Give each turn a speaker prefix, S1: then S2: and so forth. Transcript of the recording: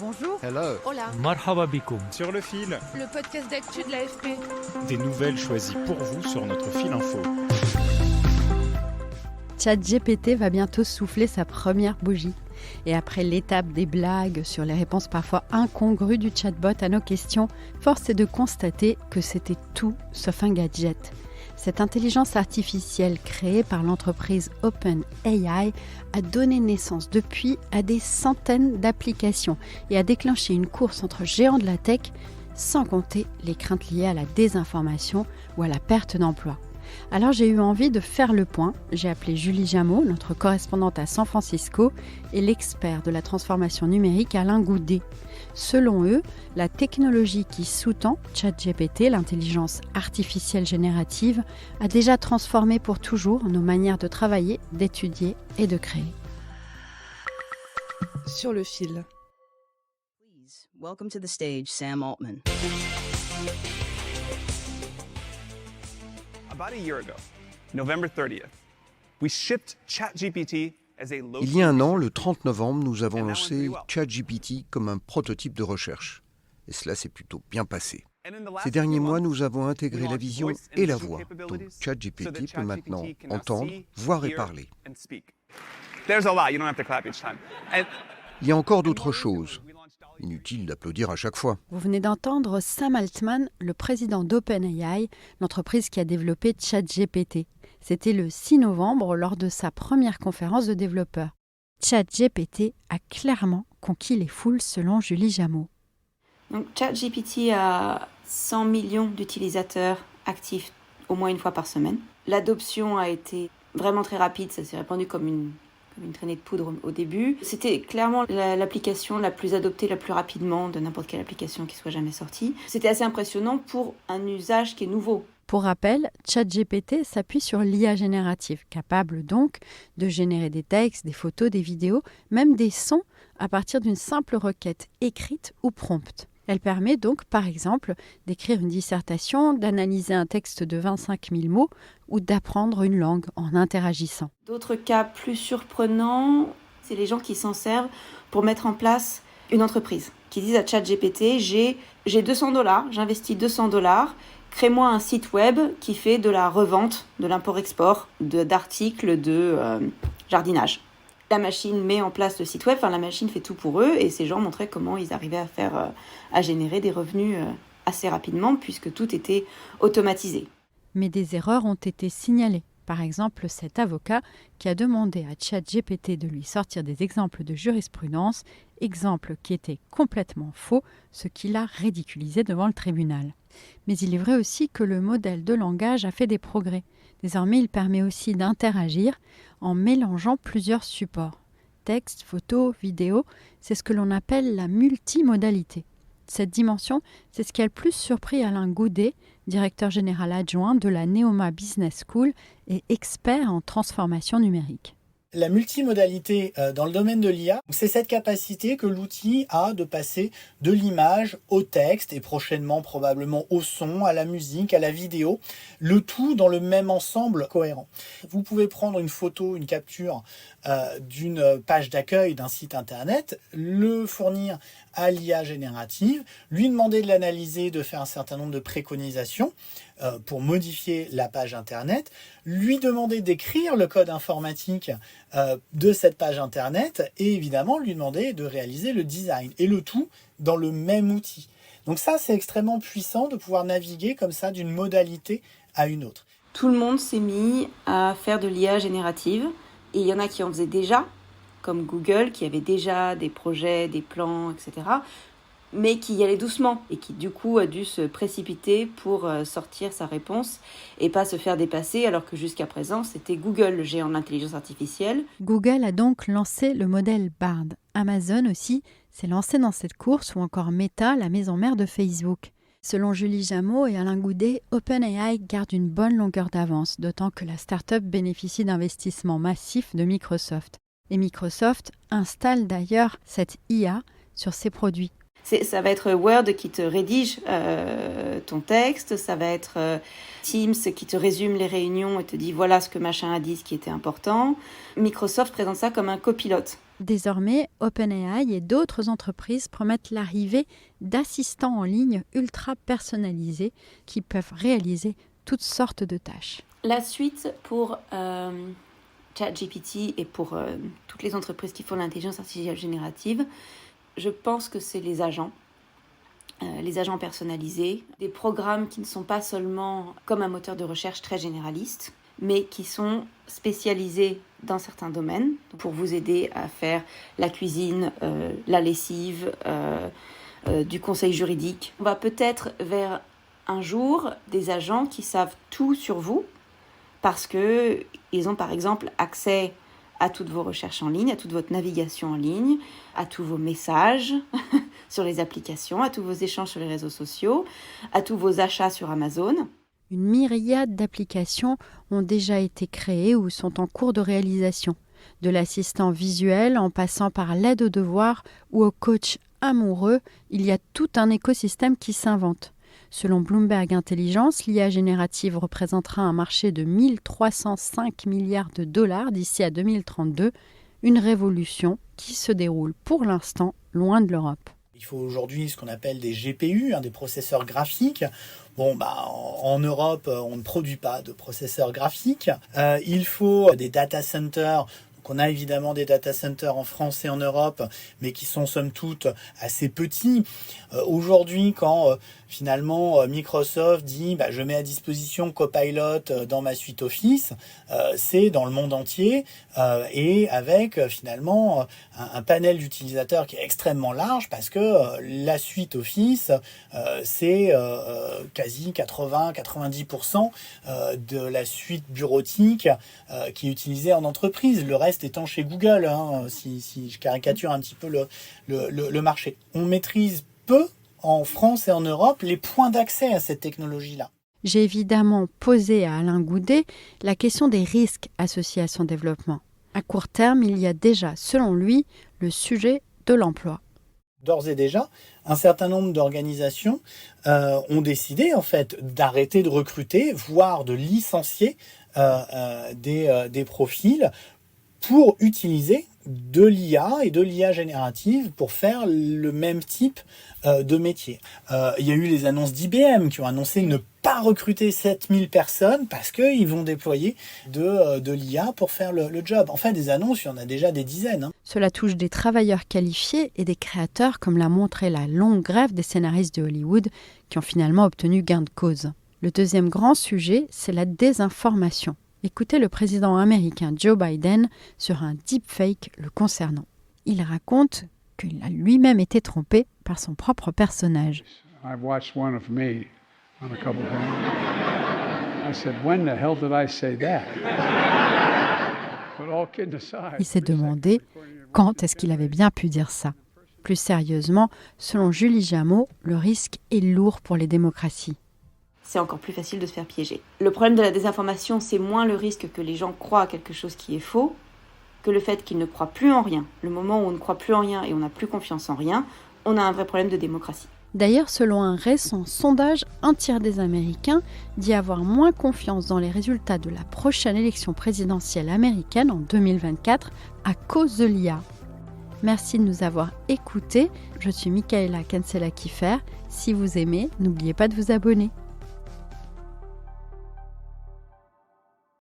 S1: Bonjour.
S2: Hello.
S1: Hola.
S3: Marhaba bikoum.
S4: Sur le fil,
S1: Le podcast d'actu de l'AFP.
S4: des nouvelles choisies pour vous sur notre fil info.
S5: ChatGPT va bientôt souffler sa première bougie. Et après l'étape des blagues sur les réponses parfois incongrues du chatbot à nos questions, force est de constater que c'était tout sauf un gadget. Cette intelligence artificielle créée par l'entreprise OpenAI a donné naissance depuis à des centaines d'applications et a déclenché une course entre géants de la tech, sans compter les craintes liées à la désinformation ou à la perte d'emploi. Alors j'ai eu envie de faire le point. J'ai appelé Julie Jameau, notre correspondante à San Francisco, et l'expert de la transformation numérique Alain Goudet. Selon eux, la technologie qui sous-tend ChatGPT, l'intelligence artificielle générative, a déjà transformé pour toujours nos manières de travailler, d'étudier et de créer.
S1: Sur le fil.
S6: Please, welcome to the stage, Sam Altman.
S7: About a year ago, November 30th, we shipped ChatGPT as a low.
S2: Il y a un an, le 30 novembre, nous avons lancé ChatGPT comme un prototype de recherche. Et cela s'est plutôt bien passé. Ces derniers mois, nous avons intégré la vision et la voix. Donc ChatGPT peut maintenant entendre, voir et parler.
S7: There's a lot, you don't have to clap each time. And
S2: Il y a encore d'autres choses. Inutile d'applaudir à chaque fois.
S5: Vous venez d'entendre Sam Altman, le président d'OpenAI, l'entreprise qui a développé ChatGPT. C'était le 6 novembre lors de sa première conférence de développeurs. ChatGPT a clairement conquis les foules selon Julie Jameau.
S8: Donc, ChatGPT a 100 millions d'utilisateurs actifs au moins une fois par semaine. L'adoption a été vraiment très rapide, ça s'est répandu comme une traînée de poudre au début. C'était clairement l'application la plus adoptée, la plus rapidement de n'importe quelle application qui soit jamais sortie. C'était assez impressionnant pour un usage qui est nouveau.
S5: Pour rappel, ChatGPT s'appuie sur l'IA générative, capable donc de générer des textes, des photos, des vidéos, même des sons à partir d'une simple requête écrite ou prompte. Elle permet donc, par exemple, d'écrire une dissertation, d'analyser un texte de 25 000 mots ou d'apprendre une langue en interagissant.
S8: D'autres cas plus surprenants, c'est les gens qui s'en servent pour mettre en place une entreprise, qui disent à ChatGPT, j'ai $200, j'investis $200, crée-moi un site web qui fait de la revente, de l'import-export, d'articles de jardinage. La machine met en place le site web, la machine fait tout pour eux et ces gens montraient comment ils arrivaient à générer des revenus assez rapidement puisque tout était automatisé.
S5: Mais des erreurs ont été signalées. Par exemple, cet avocat qui a demandé à ChatGPT de lui sortir des exemples de jurisprudence, exemples qui étaient complètement faux, ce qui l'a ridiculisé devant le tribunal. Mais il est vrai aussi que le modèle de langage a fait des progrès. Désormais, il permet aussi d'interagir en mélangeant plusieurs supports. Texte, photos, vidéos, c'est ce que l'on appelle la multimodalité. Cette dimension, c'est ce qui a le plus surpris Alain Goudet, directeur général adjoint de la Neoma Business School et expert en transformation numérique.
S9: La multimodalité dans le domaine de l'IA, c'est cette capacité que l'outil a de passer de l'image au texte et prochainement probablement au son, à la musique, à la vidéo, le tout dans le même ensemble cohérent. Vous pouvez prendre une photo, une capture d'une page d'accueil d'un site internet, le fournir à l'IA générative, lui demander de l'analyser, de faire un certain nombre de préconisations pour modifier la page internet, lui demander d'écrire le code informatique de cette page internet et évidemment lui demander de réaliser le design et le tout dans le même outil. Donc ça, c'est extrêmement puissant de pouvoir naviguer comme ça d'une modalité à une autre.
S8: Tout le monde s'est mis à faire de l'IA générative et il y en a qui en faisaient déjà, comme Google, qui avait déjà des projets, des plans, etc., mais qui y allait doucement et qui du coup a dû se précipiter pour sortir sa réponse et pas se faire dépasser alors que jusqu'à présent c'était Google, le géant de l'intelligence artificielle.
S5: Google a donc lancé le modèle Bard. Amazon aussi s'est lancé dans cette course ou encore Meta, la maison mère de Facebook. Selon Julie Jameau et Alain Goudet, OpenAI garde une bonne longueur d'avance, d'autant que la start-up bénéficie d'investissements massifs de Microsoft. Et Microsoft installe d'ailleurs cette IA sur ses produits.
S8: Ça va être Word qui te rédige ton texte, ça va être Teams qui te résume les réunions et te dit voilà ce que machin a dit, ce qui était important. Microsoft présente ça comme un copilote.
S5: Désormais, OpenAI et d'autres entreprises promettent l'arrivée d'assistants en ligne ultra personnalisés qui peuvent réaliser toutes sortes de tâches.
S8: La suite pour ChatGPT et pour toutes les entreprises qui font l'intelligence artificielle générative, je pense que c'est les agents personnalisés, des programmes qui ne sont pas seulement comme un moteur de recherche très généraliste, mais qui sont spécialisés dans certains domaines pour vous aider à faire la cuisine, la lessive, du conseil juridique. On va peut-être vers un jour des agents qui savent tout sur vous parce qu'ils ont par exemple accès à toutes vos recherches en ligne, à toute votre navigation en ligne, à tous vos messages sur les applications, à tous vos échanges sur les réseaux sociaux, à tous vos achats sur Amazon.
S5: Une myriade d'applications ont déjà été créées ou sont en cours de réalisation. De l'assistant visuel en passant par l'aide aux devoirs ou au coach amoureux, il y a tout un écosystème qui s'invente. Selon Bloomberg Intelligence, l'IA générative représentera un marché de 1305 milliards de dollars d'ici à 2032, une révolution qui se déroule pour l'instant loin de l'Europe.
S9: Il faut aujourd'hui ce qu'on appelle des GPU, des processeurs graphiques. En Europe, on ne produit pas de processeurs graphiques. Il faut des data centers. Donc on a évidemment des data centers en France et en Europe, mais qui sont somme toute assez petits. Aujourd'hui, quand finalement Microsoft dit je mets à disposition Copilot dans ma suite Office, c'est dans le monde entier et avec finalement un panel d'utilisateurs qui est extrêmement large parce que la suite Office, c'est quasi 80-90% de la suite bureautique qui est utilisée en entreprise. Le reste étant chez Google, si je caricature un petit peu le marché. On maîtrise peu en France et en Europe les points d'accès à cette technologie-là.
S5: J'ai évidemment posé à Alain Goudet la question des risques associés à son développement. À court terme, il y a déjà, selon lui, le sujet de l'emploi.
S9: D'ores et déjà, un certain nombre d'organisations ont décidé en fait d'arrêter de recruter, voire de licencier des profils pour utiliser de l'IA et de l'IA générative pour faire le même type de métier. Il y a eu les annonces d'IBM qui ont annoncé ne pas recruter 7000 personnes parce qu'ils vont déployer de l'IA pour faire le job. Enfin, des annonces, il y en a déjà des dizaines.
S5: Cela touche des travailleurs qualifiés et des créateurs, comme l'a montré la longue grève des scénaristes de Hollywood qui ont finalement obtenu gain de cause. Le deuxième grand sujet, c'est la désinformation. Écoutez le président américain Joe Biden sur un deepfake le concernant. Il raconte qu'il a lui-même été trompé par son propre personnage.
S3: I've watched one of me on a couple of things. I said, when the hell did I say that? But all kidding aside,
S5: il s'est demandé quand est-ce qu'il avait bien pu dire ça. Plus sérieusement, selon Julie Jameau, le risque est lourd pour les démocraties.
S8: C'est encore plus facile de se faire piéger. Le problème de la désinformation, c'est moins le risque que les gens croient à quelque chose qui est faux que le fait qu'ils ne croient plus en rien. Le moment où on ne croit plus en rien et on n'a plus confiance en rien, on a un vrai problème de démocratie.
S5: D'ailleurs, selon un récent sondage, un tiers des Américains dit avoir moins confiance dans les résultats de la prochaine élection présidentielle américaine en 2024 à cause de l'IA. Merci de nous avoir écoutés. Je suis Michaela Cancela-Kiffer. Si vous aimez, n'oubliez pas de vous abonner.